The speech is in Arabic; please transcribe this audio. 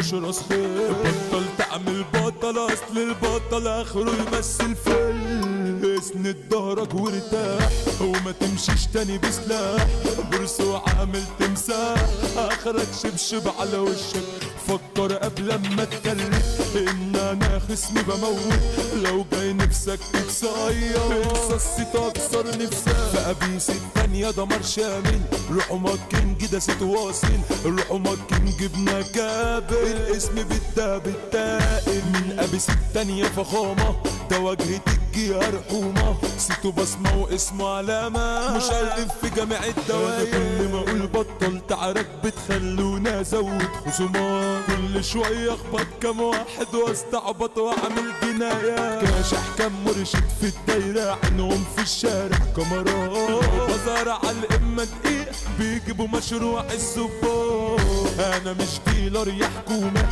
مش راس خير. بطل تعمل بطل اصل البطل اخره يمثل فيلم. اسند ظهرك وارتاح وما تمشيش تاني بسلاح. برس وعامل تمساح اخرك شبشب على وشك. فكر قبل ما تكلم ان انا خصمي بموت. لو جاي نفسك تتصير انسى الصيت اكسر نفسك. فقبيس التانية دمار شامل. روحوا مكنج ده ست واصل. روحوا مكنج بنكابل. الاسم بالدا بالتائل. من قبيس التانية فخامة ده واجهة الجهة رحومة. سيتو بصمة واسمه علامة. مشرف في جميع الدوائر. كل ما اقول بطل تعارك بتخلونا ازود خصومات. كل شوية اخبط كام واحد واستعبط واعمل جنايات. كاشح كام مرشد في الدايرة عينهم في الشارع كاميرات. بزار على الامة دقيق بيجيبوا مشروع الزباط. انا مش ديلر يا حكومة